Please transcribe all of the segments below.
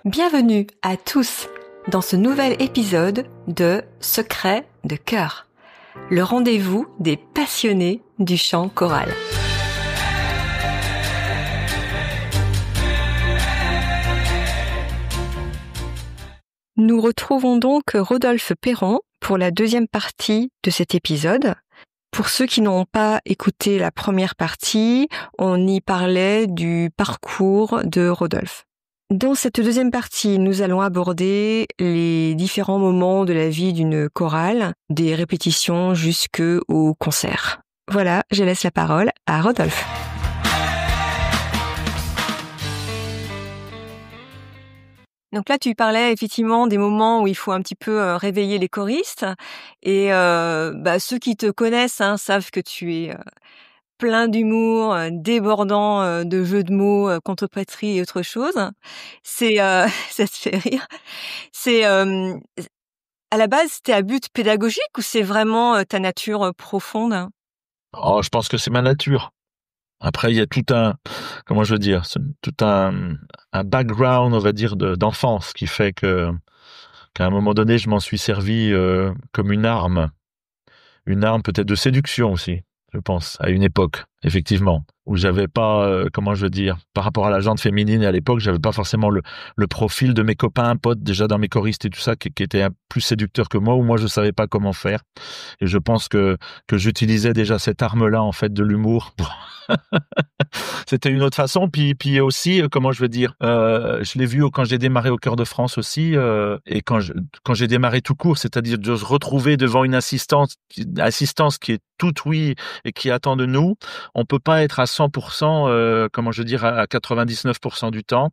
Bienvenue à tous dans ce nouvel épisode de Secrets de cœur, le rendez-vous des passionnés du chant choral. Nous retrouvons donc Rodolphe Perron pour la deuxième partie de cet épisode. Pour ceux qui n'ont pas écouté la première partie, on y parlait du parcours de Rodolphe. Dans cette deuxième partie, nous allons aborder les différents moments de la vie d'une chorale, des répétitions jusqu'au concert. Voilà, je laisse la parole à Rodolphe. Donc là, tu parlais effectivement des moments où il faut un petit peu réveiller les choristes. Et ceux qui te connaissent savent que tu es plein d'humour, débordant de jeux de mots, contrepétrie et autre chose. C'est ça te fait rire. C'est à la base, c'était à but pédagogique ou c'est vraiment ta nature profonde? Oh, je pense que c'est ma nature. Après, il y a tout un background, on va dire, d'enfance qui fait qu'à un moment donné, je m'en suis servi comme une arme peut-être de séduction aussi, je pense, à une époque, effectivement, où j'avais pas, par rapport à la gente féminine à l'époque, j'avais pas forcément le profil de mes copains, potes, déjà dans mes choristes et tout ça, qui étaient plus séducteurs que moi, où moi je savais pas comment faire. Et je pense que j'utilisais déjà cette arme-là, en fait, de l'humour. C'était une autre façon. Puis aussi, je l'ai vu quand j'ai démarré au Chœur de France aussi, et quand j'ai démarré tout court, c'est-à-dire de se retrouver devant une assistance qui est toute oui et qui attend de nous. On peut pas être à 100%, à 99% du temps.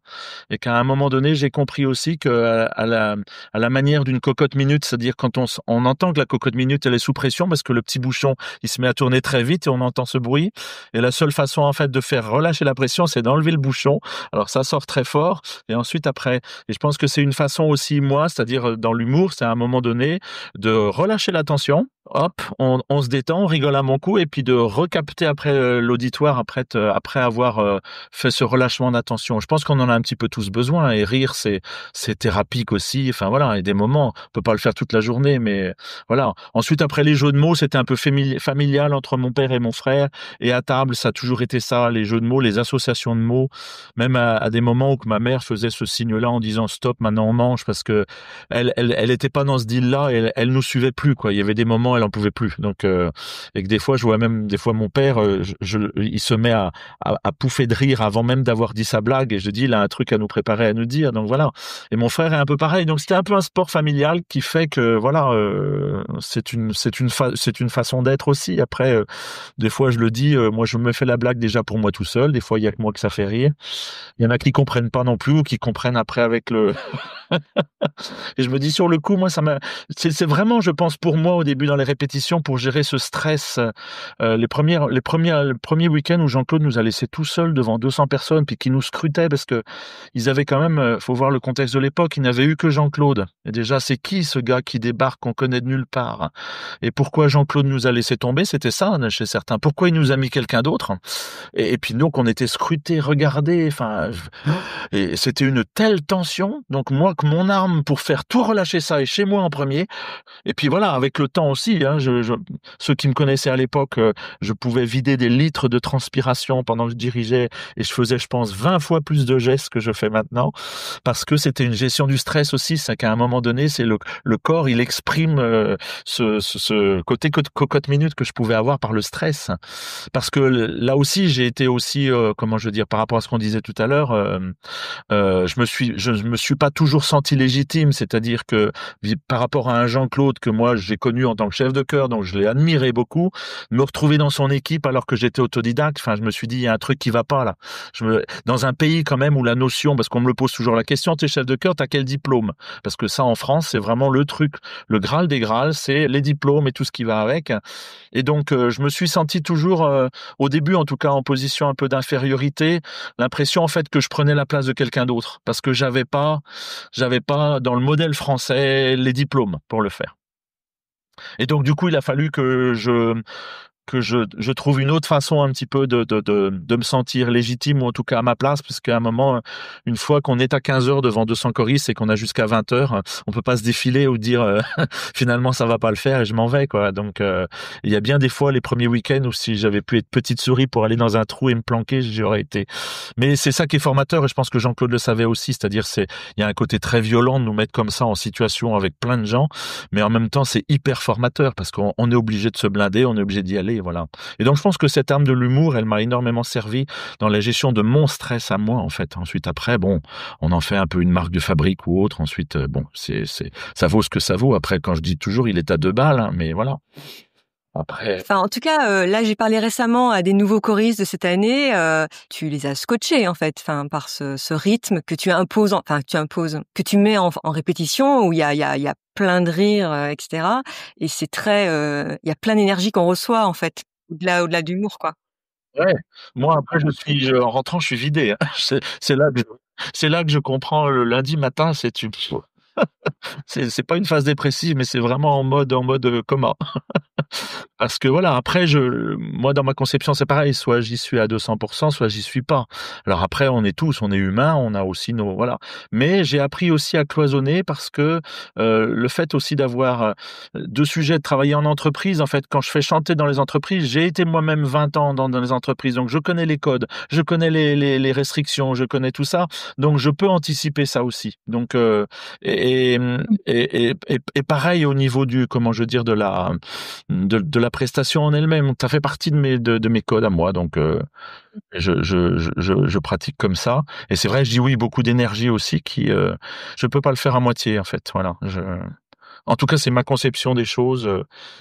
Et qu'à un moment donné, j'ai compris aussi que à la manière d'une cocotte minute, c'est-à-dire quand on entend que la cocotte minute elle est sous pression parce que le petit bouchon il se met à tourner très vite et on entend ce bruit. Et la seule façon en fait de faire relâcher la pression, c'est d'enlever le bouchon. Alors ça sort très fort et ensuite après. Et je pense que c'est une façon aussi moi, c'est-à-dire dans l'humour, c'est à un moment donné de relâcher la tension. Hop, on se détend, on rigole à mon coup et puis de recapter après l'auditoire après avoir fait ce relâchement d'attention. Je pense qu'on en a un petit peu tous besoin et rire c'est thérapique aussi. Enfin voilà, il y a des moments, on peut pas le faire toute la journée, mais voilà. Ensuite après les jeux de mots, c'était un peu familial entre mon père et mon frère et à table, ça a toujours été ça, les jeux de mots, les associations de mots, même à des moments où que ma mère faisait ce signe-là en disant stop, maintenant on mange parce que elle était pas dans ce deal-là, et elle nous suivait plus quoi. Il y avait des moments elle en pouvait plus. Donc et que des fois je vois même mon père il se met à pouffer de rire avant même d'avoir dit sa blague et je dis il a un truc à nous préparer à nous dire. Donc voilà. Et mon frère est un peu pareil. Donc c'était un peu un sport familial qui fait que voilà c'est une façon d'être aussi. Après des fois je le dis moi je me fais la blague déjà pour moi tout seul, des fois il y a que moi que ça fait rire. Il y en a qui comprennent pas non plus ou qui comprennent après avec le et je me dis sur le coup moi c'est vraiment je pense pour moi au début dans les répétitions pour gérer ce stress le premier week-end où Jean-Claude nous a laissé tout seul devant 200 personnes puis qui nous scrutaient parce que ils avaient quand même faut voir le contexte de l'époque, ils n'avaient eu que Jean-Claude et déjà c'est qui ce gars qui débarque qu'on connaît de nulle part et pourquoi Jean-Claude nous a laissé tomber, c'était ça chez certains, pourquoi il nous a mis quelqu'un d'autre et puis donc on était scrutés, regardés, et c'était une telle tension, donc moi que mon arme pour faire tout relâcher ça est chez moi en premier. Et puis voilà, avec le temps aussi, ceux qui me connaissaient à l'époque, je pouvais vider des litres de transpiration pendant que je dirigeais et je faisais, je pense, 20 fois plus de gestes que je fais maintenant parce que c'était une gestion du stress aussi. C'est qu'à un moment donné, c'est le corps, il exprime ce côté cocotte minute que je pouvais avoir par le stress. Parce que là aussi, j'ai été aussi, par rapport à ce qu'on disait tout à l'heure, je me suis pas toujours senti légitime, c'est-à-dire que par rapport à un Jean-Claude que moi j'ai connu en tant que chef de chœur, donc je l'ai admiré beaucoup, me retrouver dans son équipe alors que j'étais autodidacte, je me suis dit il y a un truc qui va pas là. Dans un pays quand même où la notion, parce qu'on me le pose toujours la question, t'es chef de chœur, t'as quel diplôme? Parce que ça en France c'est vraiment le truc, le Graal des Graals, c'est les diplômes et tout ce qui va avec. Et donc je me suis senti toujours au début en tout cas en position un peu d'infériorité, l'impression en fait que je prenais la place de quelqu'un d'autre parce que j'avais pas dans le modèle français les diplômes pour le faire. Et donc du coup il a fallu que que je trouve une autre façon un petit peu de me sentir légitime, ou en tout cas à ma place, parce qu'à un moment, une fois qu'on est à 15 heures devant 200 choristes et qu'on a jusqu'à 20 heures, on peut pas se défiler ou dire finalement ça va pas le faire et je m'en vais, quoi. Donc il y a bien des fois les premiers week-ends où si j'avais pu être petite souris pour aller dans un trou et me planquer, j'aurais été. Mais c'est ça qui est formateur, et je pense que Jean-Claude le savait aussi, c'est-à-dire il y a un côté très violent de nous mettre comme ça en situation avec plein de gens, mais en même temps c'est hyper formateur parce qu'on est obligé de se blinder, on est obligé d'y aller, voilà. Et donc je pense que cette arme de l'humour, elle m'a énormément servi dans la gestion de mon stress à moi, en fait. Ensuite, après, bon, on en fait un peu une marque de fabrique ou autre. Ensuite, bon, ça vaut ce que ça vaut. Après, quand je dis toujours, il est à 2 balles, hein, mais voilà. Après. Enfin, en tout cas, là, j'ai parlé récemment à des nouveaux choristes de cette année. Tu les as scotchés, en fait, enfin, par ce rythme que tu imposes, que tu mets en répétition, où il y a plein de rires, etc. Et c'est très, il y a plein d'énergie qu'on reçoit, en fait, au-delà de l'humour, quoi. Ouais. Moi, après, en rentrant, je suis vidé, hein. C'est là que je comprends le lundi matin, c'est pas une phase dépressive, mais c'est vraiment en mode coma. Parce que voilà, après, moi, dans ma conception, c'est pareil. Soit j'y suis à 200%, soit j'y suis pas. Alors après, on est humains, on a aussi voilà. Mais j'ai appris aussi à cloisonner parce que le fait aussi d'avoir 2 sujets, de travailler en entreprise, en fait, quand je fais chanter dans les entreprises, j'ai été moi-même 20 ans dans les entreprises, donc je connais les codes, je connais les restrictions, je connais tout ça, donc je peux anticiper ça aussi. Donc et, et pareil au niveau comment je veux dire, de la prestation en elle-même. Ça fait partie de mes codes à moi, donc je pratique comme ça. Et c'est vrai, je dis oui, beaucoup d'énergie aussi je peux pas le faire à moitié, en fait. Voilà. En tout cas, c'est ma conception des choses.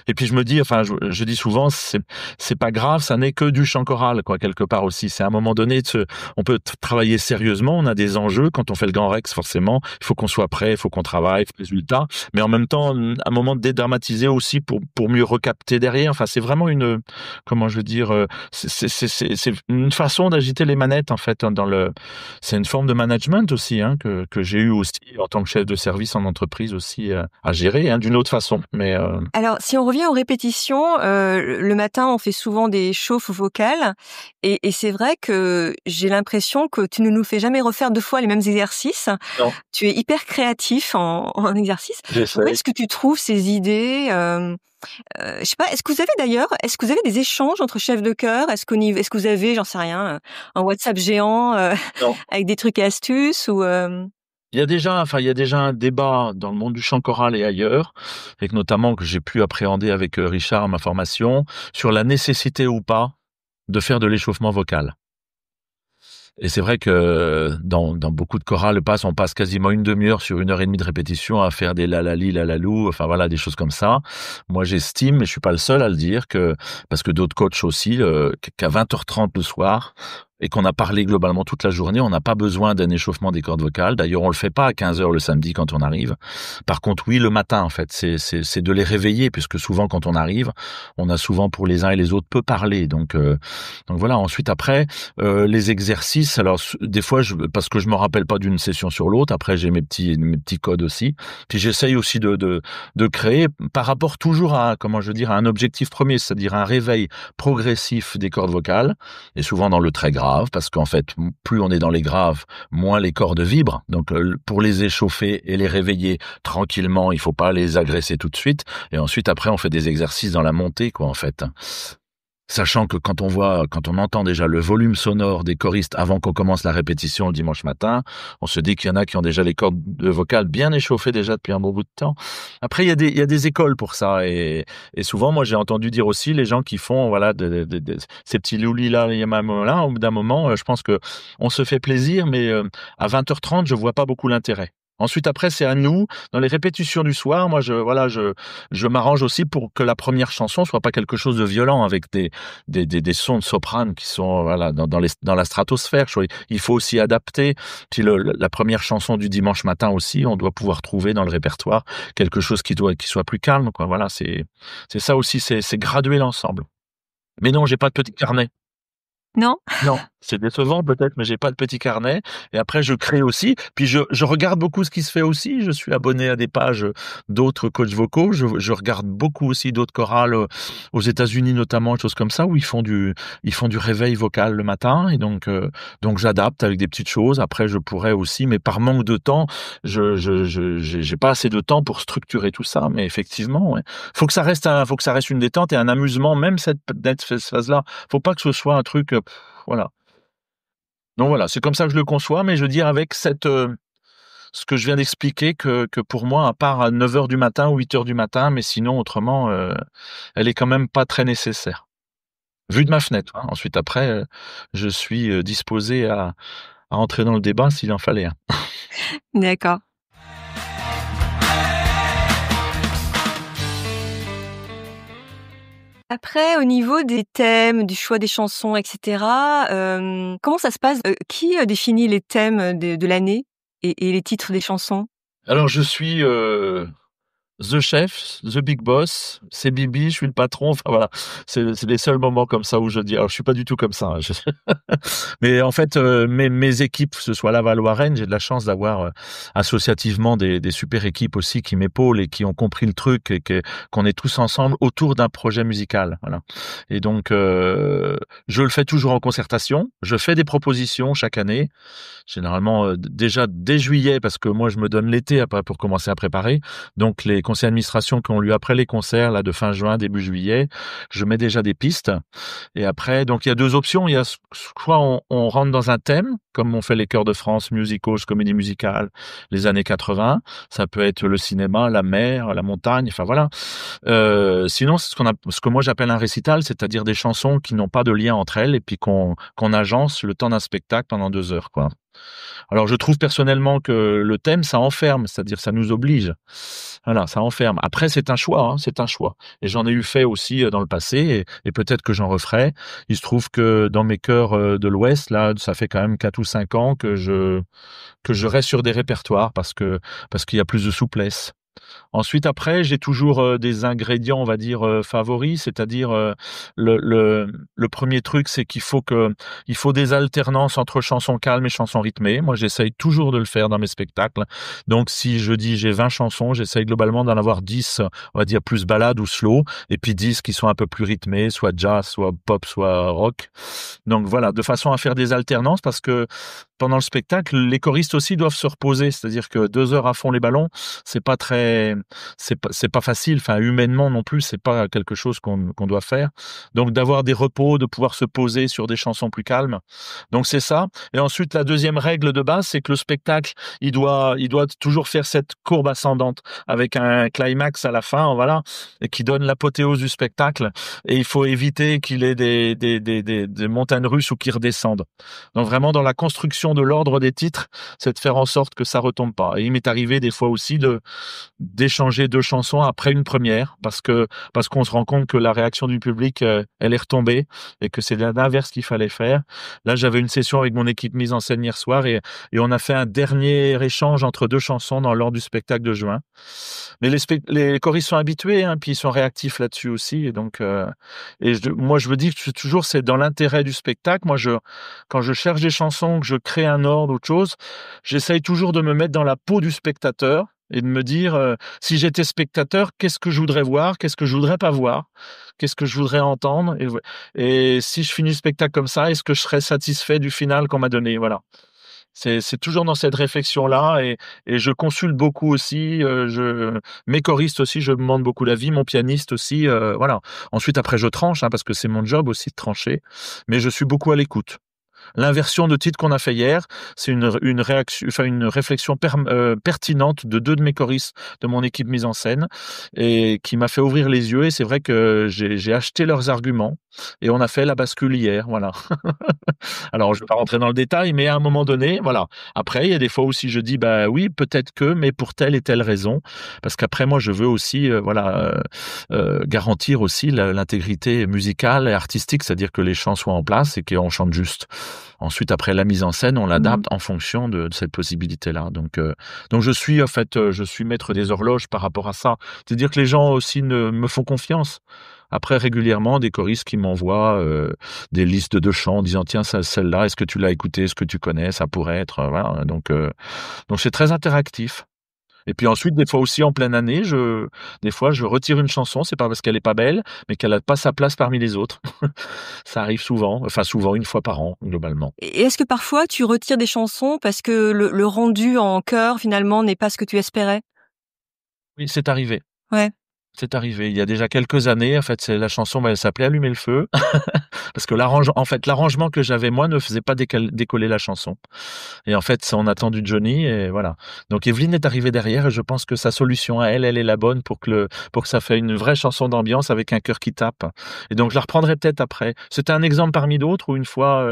Et puis je me dis, enfin, je dis souvent, c'est pas grave, ça n'est que du chant choral, quoi, quelque part aussi. C'est à un moment donné, on peut travailler sérieusement, on a des enjeux. Quand on fait le Grand Rex, forcément, il faut qu'on soit prêt, il faut qu'on travaille, résultat. Mais en même temps, un moment de dédramatiser aussi pour mieux recapter derrière. Enfin, c'est vraiment comment je veux dire, c'est une façon d'agiter les manettes, en fait, c'est une forme de management aussi, hein, que j'ai eu aussi en tant que chef de service en entreprise aussi, à gérer, hein, d'une autre façon. Mais Alors, si on revient aux répétitions, le matin, on fait souvent des chauffes vocales, et c'est vrai que j'ai l'impression que tu ne nous fais jamais refaire 2 fois les mêmes exercices. non, Tu es hyper créatif en exercice. Où j'essaie. est-ce que tu trouves ces idées? Je sais pas, est-ce que vous avez des échanges entre chefs de chœur? Est-ce que vous avez, j'en sais rien, un WhatsApp géant, Non. avec des trucs et astuces, ou Il y a déjà un débat dans le monde du chant choral et ailleurs, et que notamment que j'ai pu appréhender avec Richard à ma formation, sur la nécessité ou pas de faire de l'échauffement vocal. Et c'est vrai que dans beaucoup de chorales, on passe quasiment une demi-heure sur 1 heure et demie de répétition à faire des lalali, lalalou, enfin voilà, des choses comme ça. Moi, j'estime, et je suis pas le seul à le dire, parce que d'autres coachs aussi, qu'à 20h30 le soir, et qu'on a parlé globalement toute la journée, on n'a pas besoin d'un échauffement des cordes vocales. D'ailleurs, on le fait pas à 15 heures le samedi quand on arrive. Par contre, oui, le matin, en fait, c'est de les réveiller, puisque souvent, quand on arrive, on a souvent pour les uns et les autres peu parlé. Donc voilà. Ensuite, après, les exercices. Alors, des fois, parce que je me rappelle pas d'une session sur l'autre. Après, j'ai mes petits codes aussi. Puis j'essaye aussi de créer par rapport toujours à, comment je veux dire, à un objectif premier, c'est-à-dire un réveil progressif des cordes vocales, et souvent dans le très grave, parce qu'en fait, plus on est dans les graves, moins les cordes vibrent. Donc, pour les échauffer et les réveiller tranquillement, il faut pas les agresser tout de suite. Et ensuite, après, on fait des exercices dans la montée, quoi, en fait. Sachant que quand on entend déjà le volume sonore des choristes avant qu'on commence la répétition le dimanche matin, on se dit qu'il y en a qui ont déjà les cordes vocales bien échauffées déjà depuis un bon bout de temps. Après, il y a des écoles pour ça, et souvent, moi, j'ai entendu dire aussi les gens qui font, voilà, ces petits loulis là, il y a même là, au bout d'un moment, je pense que on se fait plaisir, mais à 20h30, je vois pas beaucoup l'intérêt. Ensuite, après, c'est à nous, dans les répétitions du soir, moi, je m'arrange aussi pour que la première chanson soit pas quelque chose de violent, avec des sons de soprane qui sont, voilà, dans la stratosphère. Il faut aussi adapter. Puis la première chanson du dimanche matin aussi, on doit pouvoir trouver dans le répertoire quelque chose qui soit plus calme, quoi. Voilà, c'est ça aussi, c'est graduer l'ensemble. Mais non, j'ai pas de petit carnet. non? Non. C'est décevant peut-être, mais j'ai pas de petit carnet. Et après, je crée aussi. Puis je regarde beaucoup ce qui se fait aussi. Je suis abonné à des pages d'autres coachs vocaux. Je regarde beaucoup aussi d'autres chorales aux États-Unis notamment, des choses comme ça, où ils font du réveil vocal le matin. Et donc j'adapte avec des petites choses. Après, je pourrais aussi, mais par manque de temps, j'ai pas assez de temps pour structurer tout ça. Mais effectivement, ouais. Faut que ça reste une détente et un amusement, même cette phase-là. Faut pas que ce soit un truc, voilà. Donc voilà, c'est comme ça que je le conçois, mais je veux dire avec ce que je viens d'expliquer que pour moi, à part à 9 heures du matin ou 8 heures du matin, mais sinon autrement, elle est quand même pas très nécessaire. Vu de ma fenêtre, hein. Ensuite après, je suis disposé à entrer dans le débat s'il en fallait un. D'accord. Après, au niveau des thèmes, du choix des chansons, et cetera, comment ça se passe? Qui, définit les thèmes de l'année et les titres des chansons? Alors je suis, The Chef, The Big Boss, c'est Bibi, je suis le patron. Enfin voilà, c'est les seuls moments comme ça où je dis. Alors je suis pas du tout comme ça, hein. Mais en fait, mes équipes, que ce soit Laval ou Rennes, j'ai de la chance d'avoir associativement des super équipes aussi qui m'épaulent et qui ont compris le truc et qu'on est tous ensemble autour d'un projet musical. Voilà. Et donc je le fais toujours en concertation. Je fais des propositions chaque année. Généralement déjà dès juillet parce que moi je me donne l'été après pour commencer à préparer. Donc les conseils d'administration qui ont lieu après les concerts là de fin juin début juillet, je mets déjà des pistes. Et après donc il y a deux options, il y a soit on rentre dans un thème comme on fait les chœurs de France, musicals, comédie musicale, les années 80, ça peut être le cinéma, la mer, la montagne, enfin voilà. Sinon c'est ce que moi j'appelle un récital, c'est-à-dire des chansons qui n'ont pas de lien entre elles et puis qu'on agence le temps d'un spectacle pendant 2 heures quoi. Alors je trouve personnellement que le thème, ça enferme, c'est-à-dire ça nous oblige. Voilà, ça enferme. Après, c'est un choix, hein, c'est un choix. Et j'en ai eu fait aussi dans le passé, et peut-être que j'en referai. Il se trouve que dans mes chœurs de l'Ouest, là, ça fait quand même 4 ou 5 ans que je reste sur des répertoires parce qu'il y a plus de souplesse. Ensuite, après, j'ai toujours des ingrédients, on va dire favoris, c'est-à-dire le premier truc, c'est il faut des alternances entre chansons calmes et chansons rythmées. Moi, j'essaye toujours de le faire dans mes spectacles. Donc, si je dis j'ai 20 chansons, j'essaye globalement d'en avoir 10, on va dire plus ballades ou slow, et puis 10 qui sont un peu plus rythmées, soit jazz, soit pop, soit rock. Donc voilà, de façon à faire des alternances, parce que pendant le spectacle, les choristes aussi doivent se reposer, c'est-à-dire que 2 heures à fond les ballons, c'est pas facile. Enfin, humainement non plus, c'est pas quelque chose qu'on doit faire. Donc, d'avoir des repos, de pouvoir se poser sur des chansons plus calmes. Donc, c'est ça. Et ensuite, la deuxième règle de base, c'est que le spectacle, il doit toujours faire cette courbe ascendante avec un climax à la fin, voilà, et qui donne l'apothéose du spectacle. Et il faut éviter qu'il ait des montagnes russes ou qu'il redescende. Donc, vraiment, dans la construction de l'ordre des titres, c'est de faire en sorte que ça retombe pas. Et il m'est arrivé des fois aussi d'échanger deux chansons après une première parce qu'on se rend compte que la réaction du public elle est retombée et que c'est l'inverse qu'il fallait faire. Là, j'avais une session avec mon équipe mise en scène hier soir et on a fait un dernier échange entre deux chansons lors du spectacle de juin. Mais les choristes sont habitués, hein, puis ils sont réactifs là-dessus aussi. Et donc, moi, je me dis que toujours, c'est dans l'intérêt du spectacle. Moi, quand je cherche des chansons, que je crée un ordre, autre chose, j'essaye toujours de me mettre dans la peau du spectateur et de me dire, si j'étais spectateur, qu'est-ce que je voudrais voir, qu'est-ce que je voudrais pas voir, qu'est-ce que je voudrais entendre, et si je finis le spectacle comme ça, est-ce que je serais satisfait du final qu'on m'a donné, voilà. C'est toujours dans cette réflexion-là et je consulte beaucoup aussi, mes choristes aussi, je demande beaucoup l'avis, mon pianiste aussi, voilà. Ensuite, après, je tranche, hein, parce que c'est mon job aussi de trancher, mais je suis beaucoup à l'écoute. L'inversion de titre qu'on a fait hier, c'est une réaction, enfin une réflexion pertinente de deux de mes choristes de mon équipe mise en scène et qui m'a fait ouvrir les yeux. Et c'est vrai que j'ai acheté leurs arguments et on a fait la bascule hier. Voilà. Alors je ne vais pas rentrer dans le détail, mais à un moment donné, voilà. Après, il y a des fois aussi je dis bah oui, peut-être que, mais pour telle et telle raison, parce qu'après moi je veux aussi garantir aussi l'intégrité musicale et artistique, c'est-à-dire que les chants soient en place et qu'on chante juste. Ensuite, après la mise en scène, on l'adapte en fonction de cette possibilité-là. Donc je suis en fait, je suis maître des horloges par rapport à ça. C'est-à-dire que les gens aussi me font confiance. après régulièrement des choristes qui m'envoient des listes de chants en disant tiens celle-là, est-ce que tu l'as écoutée, est-ce que tu connais, ça pourrait être voilà. Donc c'est très interactif. Et puis ensuite, des fois aussi en pleine année, des fois je retire une chanson, c'est pas parce qu'elle est pas belle, mais qu'elle a pas sa place parmi les autres. Ça arrive souvent, enfin souvent, une fois par an, globalement. Et est-ce que parfois tu retires des chansons parce que le rendu en chœur finalement n'est pas ce que tu espérais? Oui, c'est arrivé. Ouais. C'est arrivé. Il y a déjà quelques années, en fait, c'est la chanson, elle s'appelait Allumer le feu. Parce que l'arrangement que j'avais moi ne faisait pas décoller la chanson. Et en fait, on a attendu Johnny et voilà. Donc Evelyne est arrivée derrière et je pense que sa solution à elle est la bonne pour que ça fait une vraie chanson d'ambiance avec un cœur qui tape. Et donc je la reprendrai peut-être après. C'était un exemple parmi d'autres où une fois,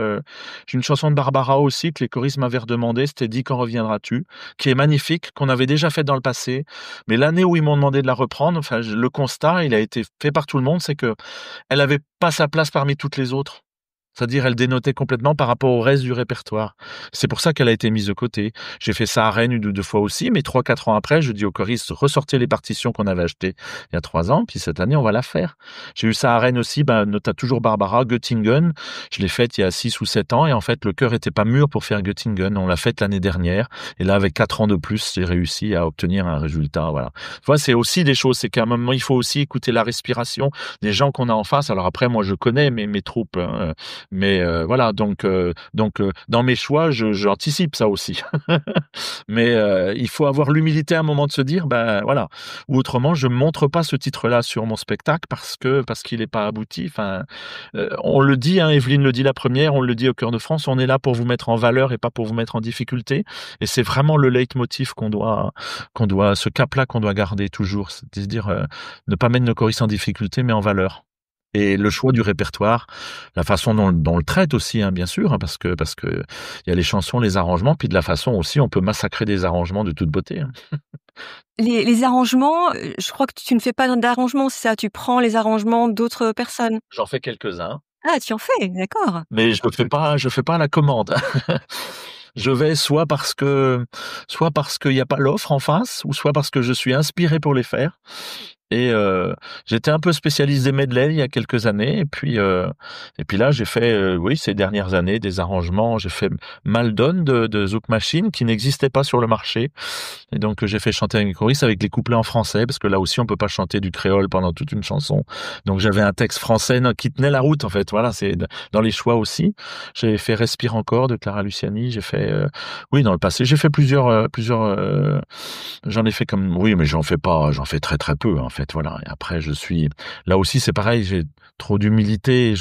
j'ai une chanson de Barbara aussi que les choristes m'avaient redemandé, c'était Dis quand reviendras-tu, qui est magnifique, qu'on avait déjà fait dans le passé. Mais l'année où ils m'ont demandé de la reprendre, enfin, le constat, il a été fait par tout le monde, c'est que elle avait pas sa place parmi toutes les autres. C'est-à-dire, elle dénotait complètement par rapport au reste du répertoire. C'est pour ça qu'elle a été mise de côté. J'ai fait ça à Rennes une ou deux fois aussi, mais 3-4 ans après, je dis aux choristes, ressortez les partitions qu'on avait achetées il y a 3 ans, puis cette année, on va la faire. J'ai eu ça à Rennes aussi, t'as toujours Barbara, Göttingen. Je l'ai faite il y a 6 ou 7 ans, et en fait, le chœur était pas mûr pour faire Göttingen. On l'a faite l'année dernière, et là, avec 4 ans de plus, j'ai réussi à obtenir un résultat, voilà. Voilà, c'est aussi des choses, c'est qu'à un moment, il faut aussi écouter la respiration des gens qu'on a en face. Alors après, moi, je connais mes troupes, hein, mais voilà, donc dans mes choix, j'anticipe ça aussi. Mais il faut avoir l'humilité à un moment de se dire, ben voilà, ou autrement, je montre pas ce titre-là sur mon spectacle parce qu'il n'est pas abouti. Enfin, on le dit, hein, Evelyne le dit la première, on le dit au Chœur de France, on est là pour vous mettre en valeur et pas pour vous mettre en difficulté. Et c'est vraiment le leitmotiv ce cap-là qu'on doit garder toujours, c'est-à-dire ne pas mettre nos choristes en difficulté, mais en valeur. Et le choix du répertoire, la façon dont on le traite aussi, hein, bien sûr, hein, parce que il y a les chansons, les arrangements, puis de la façon aussi, on peut massacrer des arrangements de toute beauté. Hein. Les arrangements, je crois que tu ne fais pas d'arrangements, c'est ça? Tu prends les arrangements d'autres personnes? J'en fais quelques-uns, Ah, tu en fais, d'accord. mais je fais pas à la commande. Je vais soit parce qu'il y a pas l'offre en face, ou soit parce que je suis inspiré pour les faire. Et j'étais un peu spécialiste des medley il y a quelques années, et puis là j'ai fait oui, ces dernières années des arrangements. J'ai fait Maldon de Zouk Machine qui n'existait pas sur le marché, et donc j'ai fait chanter avec les choristes avec les couplets en français parce que là aussi on peut pas chanter du créole pendant toute une chanson. Donc j'avais un texte français qui tenait la route en fait. Voilà, c'est dans les choix aussi. J'ai fait Respire encore de Clara Luciani. J'ai fait oui, dans le passé j'ai fait plusieurs j'en ai fait comme oui, mais j'en fais très très peu en fait. Voilà. Et après, là aussi, c'est pareil, j'ai trop d'humilité,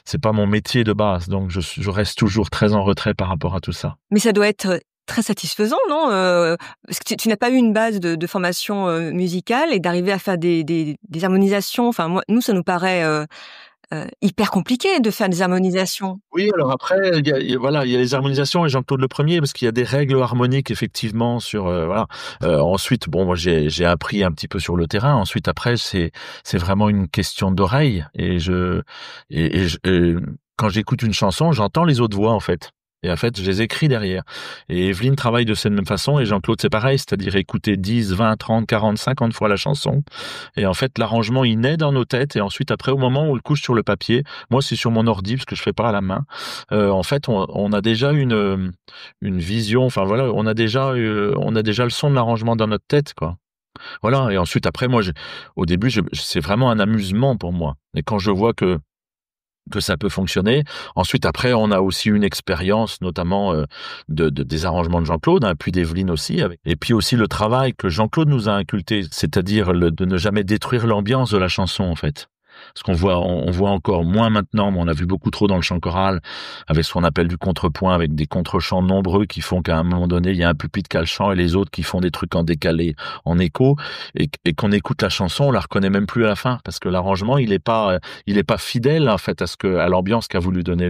c'est pas mon métier de base, donc je reste toujours très en retrait par rapport à tout ça. Mais ça doit être très satisfaisant, non? Parce que tu n'as pas eu une base de formation musicale et d'arriver à faire des harmonisations. Enfin, nous, ça nous paraît hyper compliqué de faire des harmonisations. Oui, alors après, voilà, il y a les harmonisations et Jean-Claude le Premier, parce qu'il y a des règles harmoniques effectivement sur voilà. Ensuite, bon, moi j'ai appris un petit peu sur le terrain. Ensuite, après, c'est vraiment une question d'oreille et quand j'écoute une chanson, j'entends les autres voix en fait. Et en fait, je les écris derrière. Et Evelyne travaille de cette même façon, et Jean-Claude, c'est pareil, c'est-à-dire écouter 10, 20, 30, 40, 50 fois la chanson. Et en fait, l'arrangement, il naît dans nos têtes, et ensuite, après, au moment où on le couche sur le papier, moi, c'est sur mon ordi, parce que je fais pas à la main, en fait, on a déjà une vision, enfin voilà, on a déjà le son de l'arrangement dans notre tête, quoi. Voilà, et ensuite, après, moi, au début, c'est vraiment un amusement pour moi. Et quand je vois que ça peut fonctionner. Ensuite, après, on a aussi une expérience, notamment des arrangements de Jean-Claude, hein, puis d'Evelyne aussi. Et puis aussi le travail que Jean-Claude nous a inculqué, c'est-à-dire de ne jamais détruire l'ambiance de la chanson, en fait. Parce on voit encore moins maintenant, mais on a vu beaucoup trop dans le chant choral, avec ce qu'on appelle du contrepoint, avec des contre-chants nombreux qui font qu'à un moment donné, il y a un pupitre qui a le chant et les autres qui font des trucs en décalé, en écho, et qu'on écoute la chanson, on la reconnaît même plus à la fin, parce que l'arrangement, il est pas fidèle, en fait, à l'ambiance qu'a voulu donner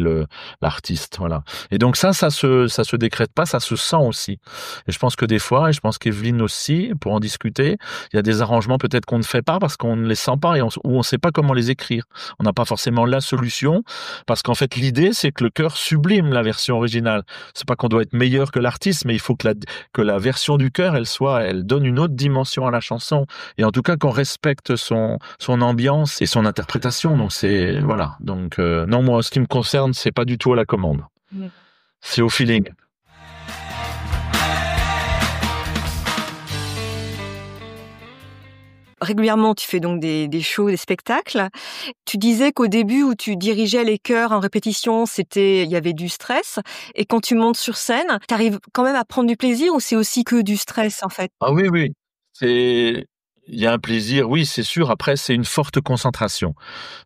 l'artiste, voilà. Et donc ça se décrète pas, ça se sent aussi. Et je pense que des fois, et je pense qu'Evelyne aussi, pour en discuter, il y a des arrangements peut-être qu'on ne fait pas parce qu'on ne les sent pas ou on sait pas comment les les écrire. On n'a pas forcément la solution, parce qu'en fait, l'idée, c'est que le chœur sublime la version originale. C'est pas qu'on doit être meilleur que l'artiste, mais il faut que la version du chœur, elle donne une autre dimension à la chanson. Et en tout cas, qu'on respecte son ambiance et son interprétation. Donc voilà. Donc, non, moi, ce qui me concerne, c'est pas du tout à la commande. C'est au feeling. Régulièrement, tu fais donc des shows, des spectacles. Tu disais qu'au début où tu dirigeais les chœurs en répétition, il y avait du stress. Et quand tu montes sur scène, tu arrives quand même à prendre du plaisir ou c'est aussi que du stress, en fait? Ah oui, oui. Il y a un plaisir, oui, c'est sûr. Après, c'est une forte concentration.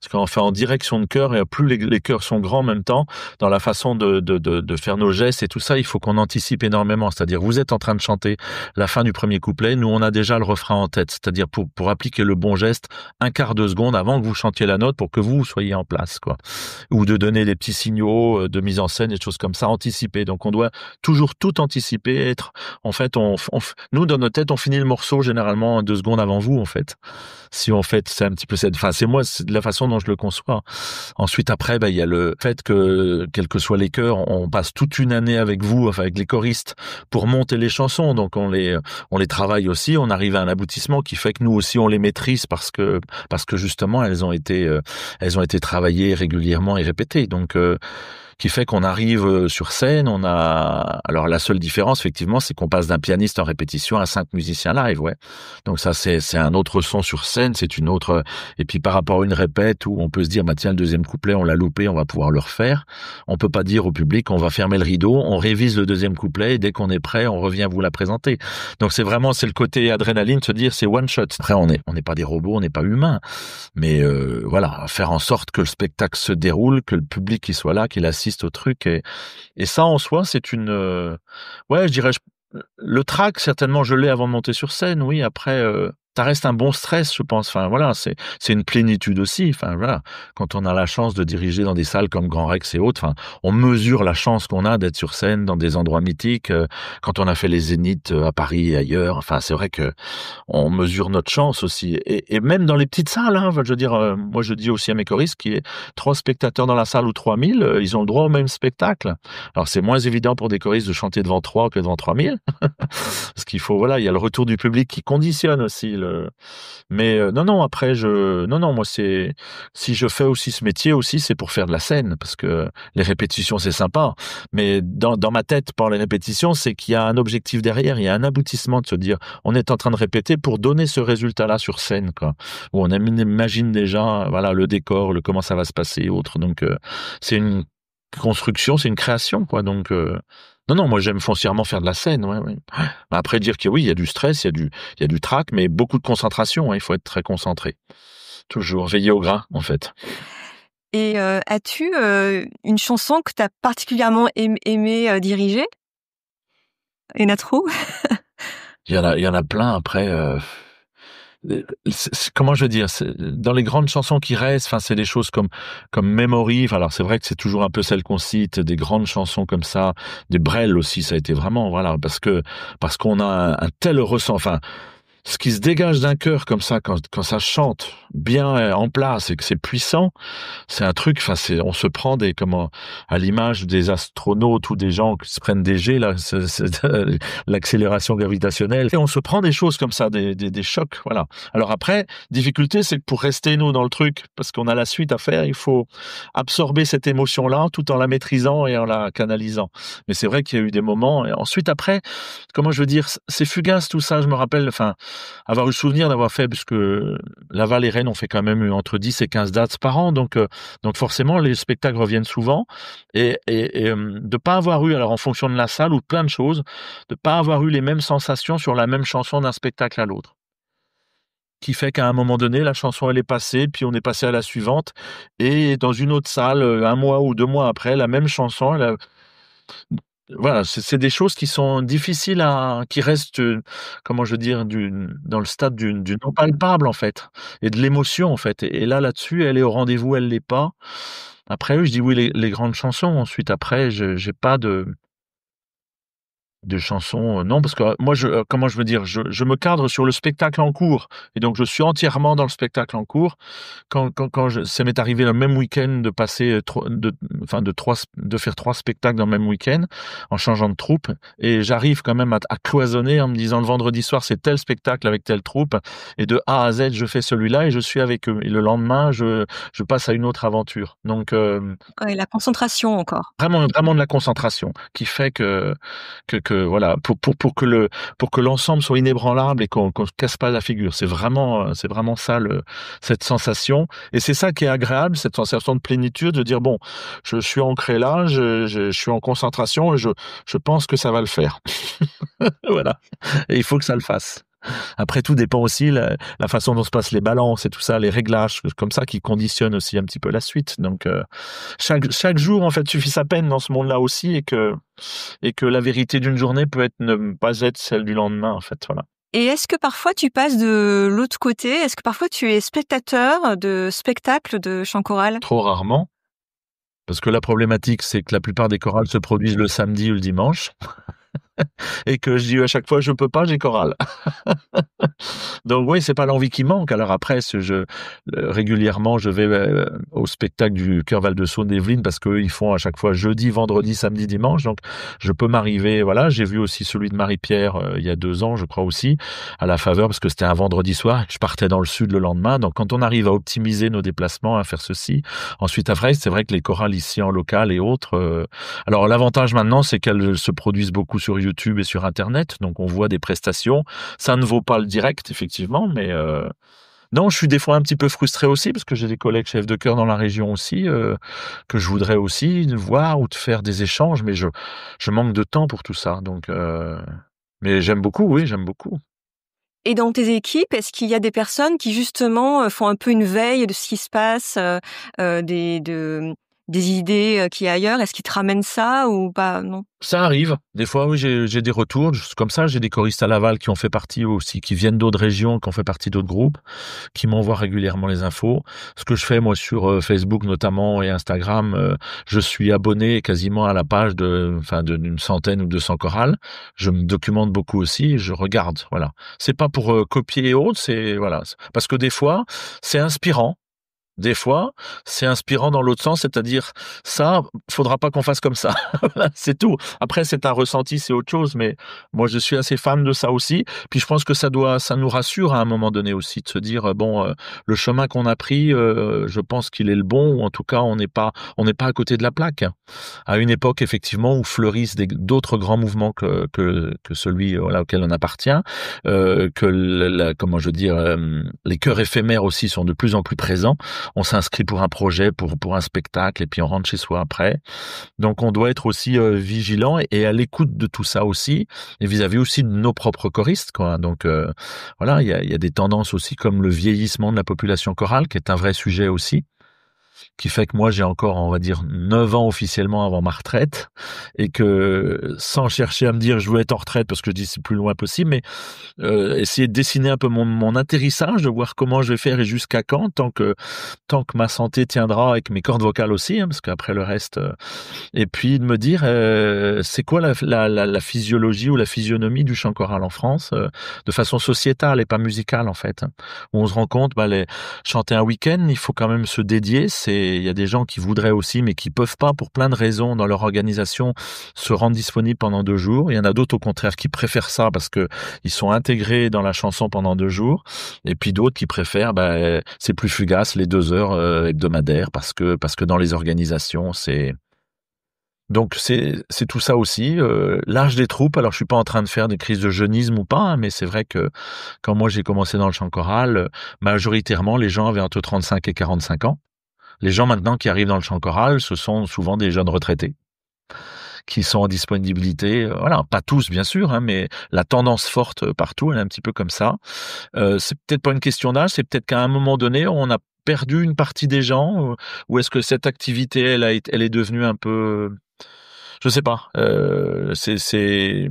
Parce qu'on fait en direction de chœur, et plus les chœurs sont grands en même temps, dans la façon de faire nos gestes et tout ça, il faut qu'on anticipe énormément. C'est-à-dire, vous êtes en train de chanter la fin du premier couplet, nous, on a déjà le refrain en tête. C'est-à-dire, pour appliquer le bon geste, un quart de seconde avant que vous chantiez la note pour que vous soyez en place, quoi. Ou de donner des petits signaux de mise en scène, des choses comme ça, anticiper. Donc, on doit toujours tout anticiper, en fait, nous, dans notre tête, on finit le morceau généralement 2 secondes avant vous, en fait. Si on fait, c'est un petit peu c'est la façon dont je le conçois. Ensuite, après, il y a le fait que, quels que soient les chœurs, on passe toute une année avec vous, enfin, avec les choristes, pour monter les chansons. Donc, on les travaille aussi. On arrive à un aboutissement qui fait que nous aussi, on les maîtrise parce que justement, elles ont été travaillées régulièrement et répétées. Donc, qui fait qu'on arrive sur scène, alors la seule différence, effectivement, c'est qu'on passe d'un pianiste en répétition à 5 musiciens live, ouais. Donc ça, c'est un autre son sur scène, c'est une autre, et puis par rapport à une répète où on peut se dire, tiens, le deuxième couplet, on l'a loupé, on va pouvoir le refaire. On peut pas dire au public, on va fermer le rideau, on révise le deuxième couplet, et dès qu'on est prêt, on revient vous la présenter. Donc c'est le côté adrénaline, de se dire, c'est one shot. Après, on n'est pas des robots, on n'est pas humains. Mais, voilà, faire en sorte que le spectacle se déroule, que le public qui soit là, qu'il assiste au truc, et ça en soi c'est je dirais le trac, certainement je l'ai avant de monter sur scène, oui. Après, ça reste un bon stress, je pense. Enfin voilà, c'est une plénitude aussi. Enfin voilà, quand on a la chance de diriger dans des salles comme Grand Rex et autres, enfin on mesure la chance qu'on a d'être sur scène dans des endroits mythiques. Quand on a fait les Zéniths à Paris et ailleurs, enfin c'est vrai que on mesure notre chance aussi. Et même dans les petites salles, hein, je veux dire, moi je dis aussi à mes choristes qu'il y ait 3 spectateurs dans la salle ou 3000, ils ont le droit au même spectacle. Alors c'est moins évident pour des choristes de chanter devant 3 que devant 3000. Parce qu'il faut, voilà, il y a le retour du public qui conditionne aussi mais non, après non, moi si je fais aussi ce métier aussi, c'est pour faire de la scène, parce que les répétitions c'est sympa, mais dans ma tête, par les répétitions, c'est qu'il y a un objectif derrière, il y a un aboutissement, de se dire on est en train de répéter pour donner ce résultat-là sur scène, quoi. Où on imagine déjà, voilà, le décor, comment ça va se passer, autre. Donc c'est une construction, c'est une création, quoi. Donc non, moi j'aime foncièrement faire de la scène, ouais, ouais. Après, dire que oui, il y a du stress, il y a du trac, mais beaucoup de concentration, hein, il faut être très concentré. Toujours veiller au grain, en fait. Et as-tu une chanson que tu as particulièrement aimé diriger? Il y en a trop? Il y en a plein. Après, comment je veux dire, dans les grandes chansons qui restent, enfin c'est des choses comme Memory. Alors c'est vrai que c'est toujours un peu celle qu'on cite, des grandes chansons comme ça, des Brel aussi, ça a été vraiment, voilà, parce qu'on a un tel ressent, enfin ce qui se dégage d'un chœur comme ça, quand ça chante bien en place et que c'est puissant, c'est un truc, enfin, on se prend à l'image des astronautes ou des gens qui se prennent des jets, là, l'accélération gravitationnelle. Et on se prend des choses comme ça, des chocs, voilà. Alors après, difficulté, c'est que pour rester, nous, dans le truc, parce qu'on a la suite à faire, il faut absorber cette émotion-là tout en la maîtrisant et en la canalisant. Mais c'est vrai qu'il y a eu des moments, et ensuite après, comment je veux dire, c'est fugace tout ça, je me rappelle, enfin, avoir eu le souvenir d'avoir fait, parce que Laval et Rennes ont fait quand même entre 10 et 15 dates par an, donc forcément les spectacles reviennent souvent, et de pas avoir eu, alors en fonction de la salle ou plein de choses, de pas avoir eu les mêmes sensations sur la même chanson d'un spectacle à l'autre. Qui fait qu'à un moment donné, la chanson elle est passée, puis on est passé à la suivante, et dans une autre salle, 1 mois ou 2 mois après, la même chanson, voilà, c'est des choses qui sont difficiles qui restent, comment je veux dire, dans le stade du non palpable, en fait, et de l'émotion, en fait. Et là-dessus, elle est au rendez-vous, elle l'est pas. Après, oui, je dis oui, les grandes chansons. Ensuite, après, j'ai pas de... Des chansons, non, parce que moi, comment je veux dire, je me cadre sur le spectacle en cours, et donc je suis entièrement dans le spectacle en cours. Ça m'est arrivé le même week-end de passer de faire 3 spectacles dans le même week-end en changeant de troupe, et j'arrive quand même à cloisonner en me disant le vendredi soir c'est tel spectacle avec telle troupe, et de A à Z je fais celui-là et je suis avec eux, et le lendemain je passe à une autre aventure. Donc Ouais, la concentration encore. vraiment vraiment de la concentration qui fait que voilà, pour que l'ensemble soit inébranlable et qu'on se casse pas la figure. C'est vraiment ça cette sensation, et c'est ça qui est agréable, cette sensation de plénitude, de dire bon, je suis ancré là, je suis en concentration, et je pense que ça va le faire. Voilà, et il faut que ça le fasse. Après, tout dépend aussi la façon dont se passent les balances et tout ça, les réglages, comme ça, qui conditionnent aussi un petit peu la suite. Donc, chaque jour, en fait, suffit sa peine dans ce monde-là aussi, et que la vérité d'une journée peut être ne pas être celle du lendemain, en fait. Voilà. Et est-ce que parfois tu passes de l'autre côté? Est-ce que parfois tu es spectateur de spectacles de chant choral? Trop rarement, parce que la problématique, c'est que la plupart des chorales se produisent le samedi ou le dimanche, et que je dis à chaque fois, je peux pas, j'ai chorale. Donc oui, c'est pas l'envie qui manque. Alors après, régulièrement, je vais au spectacle du Chœur Val-de-Saône d'Evelyne, parce qu'eux, ils font à chaque fois jeudi, vendredi, samedi, dimanche. Donc je peux m'arriver, voilà. J'ai vu aussi celui de Marie-Pierre il y a 2 ans, je crois aussi, à la Faveur, parce que c'était un vendredi soir et que je partais dans le sud le lendemain. Donc quand on arrive à optimiser nos déplacements, à faire ceci, ensuite après, c'est vrai que les chorales ici en local et autres. Alors l'avantage maintenant, c'est qu'elles se produisent beaucoup sur YouTube et sur Internet, donc on voit des prestations. Ça ne vaut pas le direct, effectivement, mais non, je suis des fois un petit peu frustré aussi, parce que j'ai des collègues chefs de chœur dans la région aussi, que je voudrais aussi voir ou de faire des échanges, mais je manque de temps pour tout ça. Donc, mais j'aime beaucoup, oui, j'aime beaucoup. Et dans tes équipes, est-ce qu'il y a des personnes qui justement font un peu une veille de ce qui se passe, des idées qu'il y a ailleurs? Est-ce qu'ils te ramènent ça ou pas? Non? Ça arrive. Des fois, oui, j'ai des retours. Comme ça, j'ai des choristes à Laval qui ont fait partie aussi, qui viennent d'autres régions, qui ont fait partie d'autres groupes, qui m'envoient régulièrement les infos. Ce que je fais, moi, sur Facebook notamment et Instagram, je suis abonné quasiment à la page d'une centaine ou 200 chorales. Je me documente beaucoup aussi, je regarde, voilà. C'est pas pour copier et autres, c'est, voilà. Parce que des fois, c'est inspirant. Des fois, c'est inspirant dans l'autre sens, c'est-à-dire ça, faudra pas qu'on fasse comme ça. Voilà, c'est tout. Après, c'est un ressenti, c'est autre chose, mais moi, je suis assez fan de ça aussi. Puis je pense que ça nous rassure à un moment donné aussi, de se dire bon, le chemin qu'on a pris, je pense qu'il est le bon, ou en tout cas, on n'est pas à côté de la plaque. À une époque, effectivement, où fleurissent d'autres grands mouvements que celui, voilà, auquel on appartient, comment je veux dire, les chœurs éphémères aussi sont de plus en plus présents. On s'inscrit pour un projet, pour un spectacle, et puis on rentre chez soi après. Donc on doit être aussi vigilant et à l'écoute de tout ça aussi, et vis-à-vis aussi de nos propres choristes, quoi. Donc voilà, il y a des tendances aussi comme le vieillissement de la population chorale, qui est un vrai sujet aussi, qui fait que moi j'ai encore, on va dire, 9 ans officiellement avant ma retraite, et que sans chercher à me dire je veux être en retraite, parce que je dis c'est plus loin possible, mais essayer de dessiner un peu mon atterrissage, de voir comment je vais faire et jusqu'à quand, tant que ma santé tiendra, avec mes cordes vocales aussi, hein, parce qu'après le reste, et puis de me dire c'est quoi la physiologie ou la physionomie du chant choral en France, de façon sociétale et pas musicale, en fait, hein, où on se rend compte, chanter un week-end, il faut quand même se dédier. Il y a des gens qui voudraient aussi, mais qui peuvent pas pour plein de raisons dans leur organisation se rendre disponibles pendant 2 jours. Il y en a d'autres au contraire qui préfèrent ça parce que ils sont intégrés dans la chanson pendant 2 jours, et puis d'autres qui préfèrent, c'est plus fugace, les 2 heures hebdomadaires, parce que dans les organisations, c'est tout ça aussi. L'âge des troupes, alors je suis pas en train de faire des crises de jeunisme ou pas, hein, mais c'est vrai que quand moi j'ai commencé dans le chant choral, majoritairement les gens avaient entre 35 et 45 ans. Les gens maintenant qui arrivent dans le chant choral, ce sont souvent des jeunes retraités qui sont en disponibilité. Voilà, pas tous bien sûr, hein, mais la tendance forte partout, elle est un petit peu comme ça. C'est peut-être pas une question d'âge, c'est peut-être qu'à un moment donné, on a perdu une partie des gens, ou est-ce que cette activité, elle est devenue un peu, je sais pas. C'est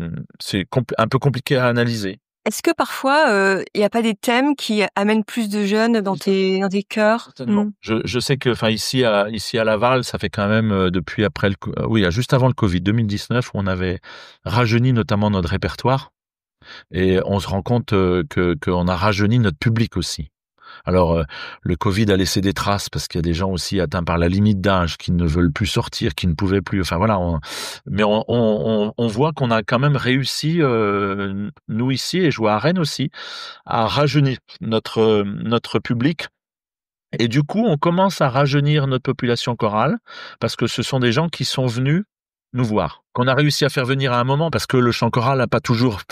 un peu compliqué à analyser. Est-ce que parfois, il n'y a pas des thèmes qui amènent plus de jeunes dans tes chœurs? Certainement. Je sais que, enfin, ici à Laval, ça fait quand même depuis après oui, juste avant le Covid, 2019, où on avait rajeuni notamment notre répertoire, et on se rend compte qu'on a rajeuni notre public aussi. Alors, le Covid a laissé des traces parce qu'il y a des gens aussi atteints par la limite d'âge qui ne veulent plus sortir, qui ne pouvaient plus. Enfin voilà, mais on voit qu'on a quand même réussi, nous ici, et je vois à Rennes aussi, à rajeunir notre public. Et du coup, on commence à rajeunir notre population chorale parce que ce sont des gens qui sont venus nous voir, qu'on a réussi à faire venir à un moment, parce que le chant choral n'a pas toujours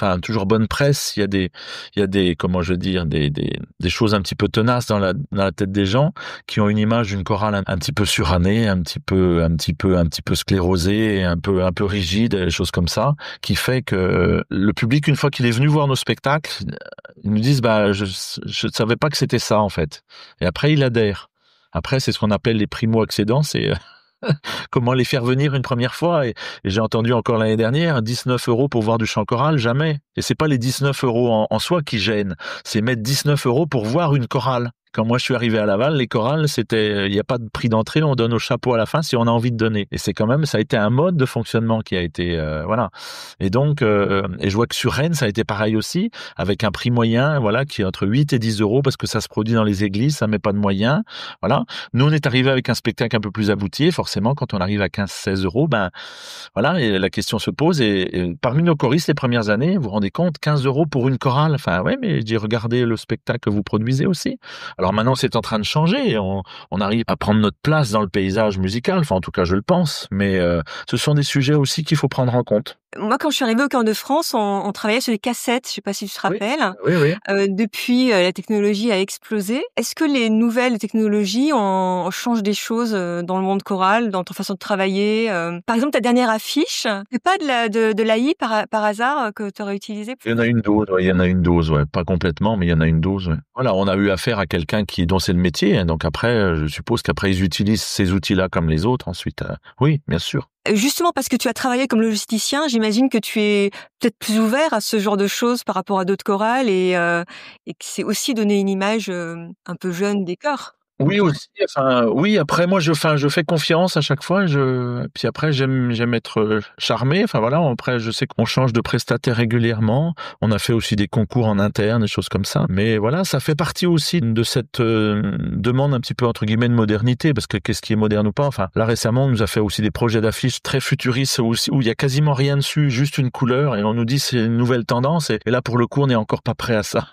bonne presse. Il y a des, comment je veux dire, des choses un petit peu tenaces dans la tête des gens qui ont une image d'une chorale un petit peu surannée, un petit peu sclérosée, un peu rigide, des choses comme ça, qui fait que le public, une fois qu'il est venu voir nos spectacles, ils nous disent, je savais pas que c'était ça, en fait. Et après, il adhère. Après, c'est ce qu'on appelle les primo-accédants, c'est comment les faire venir une première fois. Et j'ai entendu encore l'année dernière, 19 € pour voir du chant choral, jamais. Et c'est pas les 19 € en soi qui gênent, c'est mettre 19 € pour voir une chorale. Quand moi je suis arrivé à Laval, les chorales, c'était, il n'y a pas de prix d'entrée, on donne au chapeau à la fin si on a envie de donner. Et c'est quand même, ça a été un mode de fonctionnement qui a été, voilà. Et donc, et je vois que sur Rennes, ça a été pareil aussi, avec un prix moyen, voilà, qui est entre 8 et 10 € parce que ça se produit dans les églises, ça met pas de moyens, voilà. Nous, on est arrivé avec un spectacle un peu plus abouti, et forcément, quand on arrive à 15-16 €, voilà, et la question se pose, et parmi nos choristes les premières années, vous vous rendez compte, 15 € pour une chorale, enfin, ouais, mais je dis, regardez le spectacle que vous produisez aussi. Alors maintenant, c'est en train de changer. On arrive à prendre notre place dans le paysage musical. Enfin, en tout cas, je le pense. Mais ce sont des sujets aussi qu'il faut prendre en compte. Moi, quand je suis arrivée au Chœur de France, on travaillait sur des cassettes. Je sais pas si tu te rappelles. Oui, oui. Depuis, la technologie a explosé. Est-ce que les nouvelles technologies changent des choses dans le monde choral, dans ton façon de travailler? Par exemple, ta dernière affiche, c'est pas de l'AI par hasard que tu aurais utilisé? Il y en a une dose, ouais, il y en a une dose, ouais. Pas complètement, mais il y en a une dose, ouais. Voilà, on a eu affaire à quelqu'un dont c'est le métier, hein. Donc après, je suppose qu'après, ils utilisent ces outils-là comme les autres ensuite. Oui, bien sûr. Justement, parce que tu as travaillé comme logisticien, j'imagine que tu es peut-être plus ouvert à ce genre de choses par rapport à d'autres chorales, et que c'est aussi donner une image un peu jeune des chœurs. Oui aussi, enfin oui, après moi je fais confiance à chaque fois, puis après j'aime être charmé, enfin voilà, après je sais qu'on change de prestataire régulièrement, on a fait aussi des concours en interne, des choses comme ça, mais voilà, ça fait partie aussi de cette demande un petit peu entre guillemets de modernité, parce que qu'est-ce qui est moderne ou pas, enfin là récemment on nous a fait aussi des projets d'affiches très futuristes aussi, où il y a quasiment rien dessus, juste une couleur, et on nous dit c'est une nouvelle tendance, et là pour le coup on n'est encore pas prêt à ça.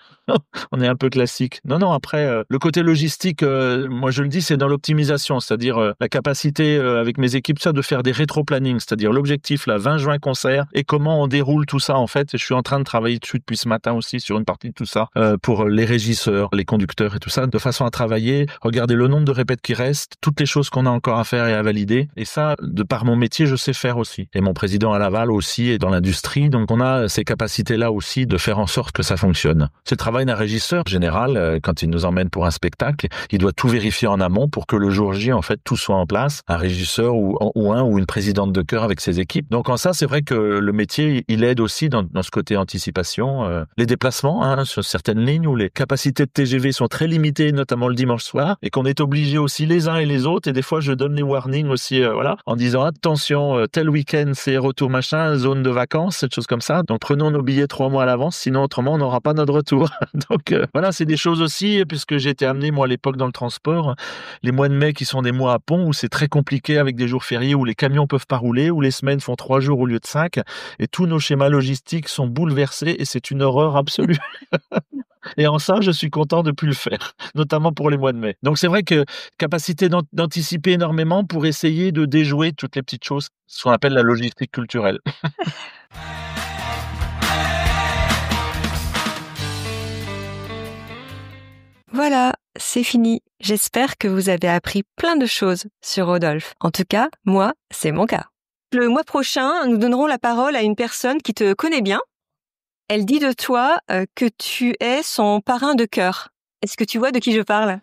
On est un peu classique. Non, après, le côté logistique, moi je le dis, c'est dans l'optimisation, c'est-à-dire la capacité avec mes équipes, ça, de faire des rétro-planning, c'est-à-dire l'objectif, là, 20 juin concert, et comment on déroule tout ça, en fait. Et je suis en train de travailler dessus depuis ce matin aussi, sur une partie de tout ça, pour les régisseurs, les conducteurs et tout ça, de façon à travailler, regarder le nombre de répètes qui restent, toutes les choses qu'on a encore à faire et à valider. Et ça, de par mon métier, je sais faire aussi. Et mon président à Laval aussi est dans l'industrie, donc on a ces capacités-là aussi de faire en sorte que ça fonctionne. C'est le travail d'un régisseur général, quand il nous emmène pour un spectacle, il doit tout vérifier en amont pour que le jour J, en fait, tout soit en place. Un régisseur ou une présidente de chœur avec ses équipes. Donc en ça, c'est vrai que le métier, il aide aussi dans ce côté anticipation. Les déplacements, hein, sur certaines lignes où les capacités de TGV sont très limitées, notamment le dimanche soir, et qu'on est obligé aussi les uns et les autres. Et des fois, je donne les warnings aussi, voilà, en disant attention, tel week-end, c'est retour machin, zone de vacances, cette chose comme ça. Donc prenons nos billets 3 mois à l'avance, sinon autrement, on n'aura pas notre retour. Donc voilà, c'est des choses aussi, puisque j'ai été amené moi à l'époque dans le transport, les mois de mai qui sont des mois à pont où c'est très compliqué avec des jours fériés où les camions peuvent pas rouler, où les semaines font 3 jours au lieu de 5, et tous nos schémas logistiques sont bouleversés et c'est une horreur absolue. Et en ça, je suis content de plus le faire, notamment pour les mois de mai. Donc c'est vrai que capacité d'anticiper énormément pour essayer de déjouer toutes les petites choses, ce qu'on appelle la logistique culturelle. Voilà, c'est fini. J'espère que vous avez appris plein de choses sur Rodolphe. En tout cas, moi, c'est mon cas. Le mois prochain, nous donnerons la parole à une personne qui te connaît bien. Elle dit de toi que tu es son parrain de chœur. Est-ce que tu vois de qui je parle?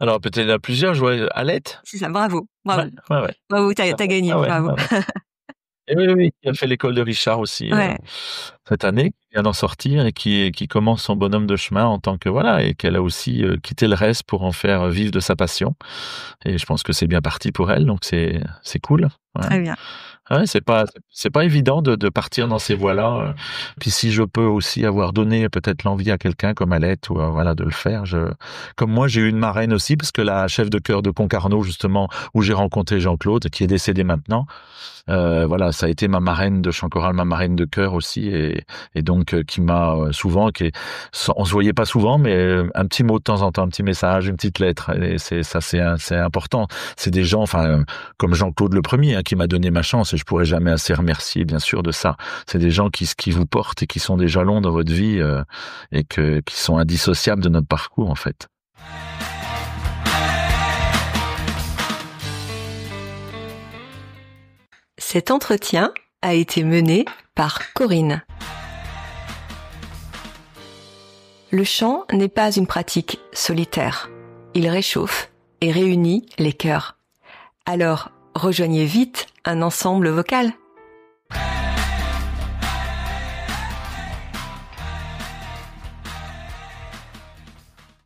Alors peut-être il y en a plusieurs, je vois Alette. C'est ça, bravo. Bravo. Ouais. Bravo, t'as gagné, Ah ouais, bravo. ouais. Et oui, oui, qui a fait l'école de Richard aussi Ouais, cette année, qui vient d'en sortir et qui commence son bonhomme de chemin en tant que voilà et qu'elle a aussi quitté le reste pour en faire vivre de sa passion. Et je pense que c'est bien parti pour elle, donc c'est cool. Ouais. très bien. Ouais, c'est pas évident de partir dans ces voies-là. Puis si je peux aussi avoir donné peut-être l'envie à quelqu'un comme Alette ou voilà de le faire. Comme moi j'ai eu une marraine aussi parce que la chef de chœur de Concarneau justement où j'ai rencontré Jean-Claude qui est décédé maintenant. Voilà, ça a été ma marraine de chant choral, ma marraine de chœur aussi, et donc qui m'a souvent, on se voyait pas souvent, mais un petit mot de temps en temps, un petit message, une petite lettre, et c'est important. C'est des gens, enfin, comme Jean-Claude le premier, hein, qui m'a donné ma chance, et je pourrais jamais assez remercier, bien sûr, de ça. C'est des gens qui vous portent et qui sont des jalons dans votre vie, et qui sont indissociables de notre parcours, en fait. Cet entretien a été mené par Corinne. Le chant n'est pas une pratique solitaire. Il réchauffe et réunit les cœurs. Alors, rejoignez vite un ensemble vocal.